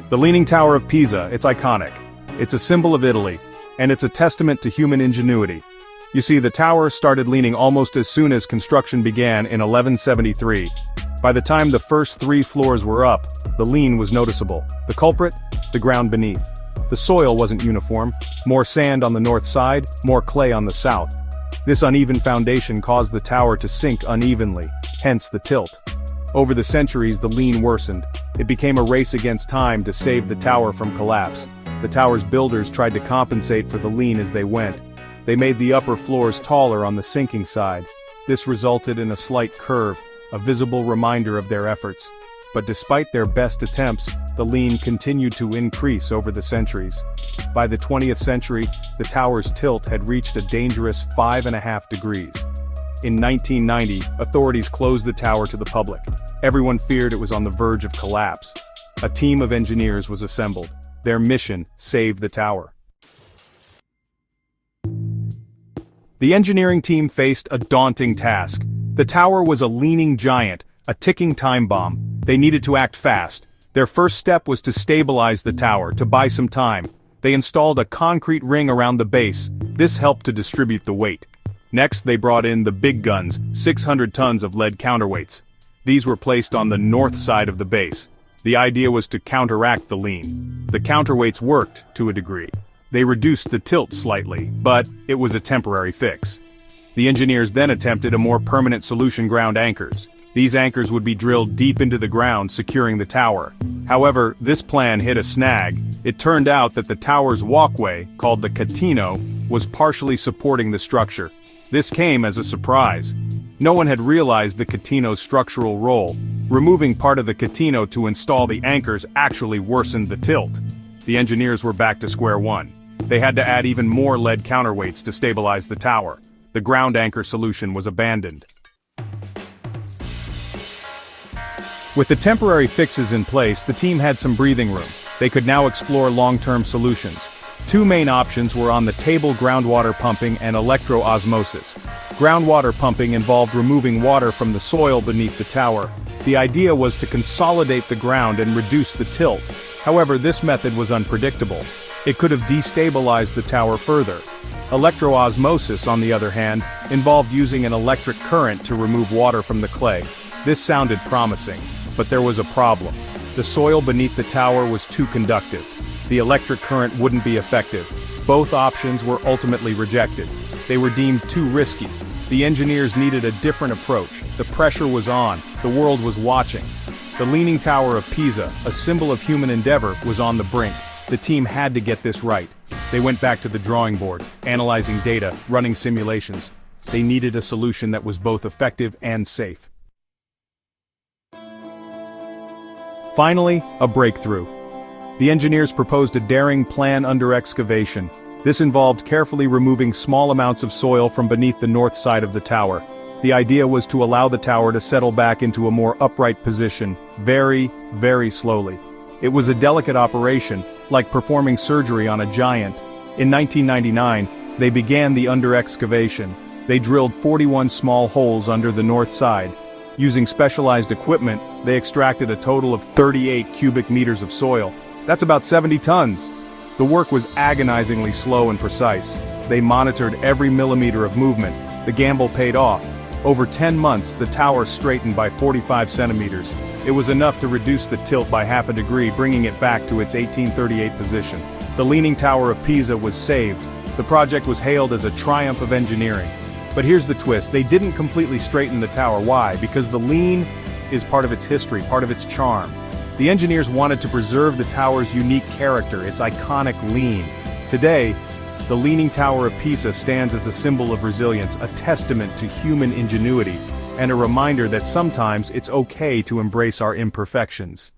The Leaning Tower of Pisa, it's iconic. It's a symbol of Italy, and it's a testament to human ingenuity. You see, the tower started leaning almost as soon as construction began in 1173. By the time the first 3 floors were up, the lean was noticeable. The culprit? The ground beneath. The soil wasn't uniform, more sand on the north side, more clay on the south. This uneven foundation caused the tower to sink unevenly, hence the tilt. Over the centuries, the lean worsened. It became a race against time to save the tower from collapse. The tower's builders tried to compensate for the lean as they went. They made the upper floors taller on the sinking side. This resulted in a slight curve, a visible reminder of their efforts. But despite their best attempts, the lean continued to increase over the centuries. By the 20th century, the tower's tilt had reached a dangerous 5.5 degrees. In 1990, authorities closed the tower to the public. Everyone feared it was on the verge of collapse. A team of engineers was assembled. Their mission: save the tower. The engineering team faced a daunting task. The tower was a leaning giant, a ticking time bomb. They needed to act fast. Their first step was to stabilize the tower, to buy some time. They installed a concrete ring around the base. This helped to distribute the weight. Next, they brought in the big guns, 600 tons of lead counterweights. These were placed on the north side of the base. The idea was to counteract the lean. The counterweights worked, to a degree. They reduced the tilt slightly, but it was a temporary fix. The engineers then attempted a more permanent solution: ground anchors. These anchors would be drilled deep into the ground, securing the tower. However, this plan hit a snag. It turned out that the tower's walkway, called the catino, was partially supporting the structure. This came as a surprise. No one had realized the catino's structural role. Removing part of the catino to install the anchors actually worsened the tilt. The engineers were back to square one. They had to add even more lead counterweights to stabilize the tower. The ground anchor solution was abandoned. With the temporary fixes in place, the team had some breathing room. They could now explore long-term solutions. 2 main options were on the table: groundwater pumping and electro-osmosis. Groundwater pumping involved removing water from the soil beneath the tower. The idea was to consolidate the ground and reduce the tilt. However, this method was unpredictable. It could have destabilized the tower further. Electro-osmosis, on the other hand, involved using an electric current to remove water from the clay. This sounded promising, but there was a problem. The soil beneath the tower was too conductive. The electric current wouldn't be effective. Both options were ultimately rejected. They were deemed too risky. The engineers needed a different approach. The pressure was on. The world was watching. The Leaning Tower of Pisa, a symbol of human endeavor, was on the brink. The team had to get this right. They went back to the drawing board, analyzing data, running simulations. They needed a solution that was both effective and safe. Finally, a breakthrough. The engineers proposed a daring plan under excavation. This involved carefully removing small amounts of soil from beneath the north side of the tower. The idea was to allow the tower to settle back into a more upright position, very, very slowly. It was a delicate operation, like performing surgery on a giant. In 1999, they began the under-excavation. They drilled 41 small holes under the north side. Using specialized equipment, they extracted a total of 38 cubic meters of soil. That's about 70 tons. The work was agonizingly slow and precise. They monitored every millimeter of movement. The gamble paid off. Over 10 months, the tower straightened by 45 centimeters. It was enough to reduce the tilt by half a degree, bringing it back to its 1838 position. The Leaning Tower of Pisa was saved. The project was hailed as a triumph of engineering. But here's the twist: they didn't completely straighten the tower. Why? Because the lean is part of its history, part of its charm. The engineers wanted to preserve the tower's unique character, its iconic lean. Today, the Leaning Tower of Pisa stands as a symbol of resilience, a testament to human ingenuity, and a reminder that sometimes it's okay to embrace our imperfections.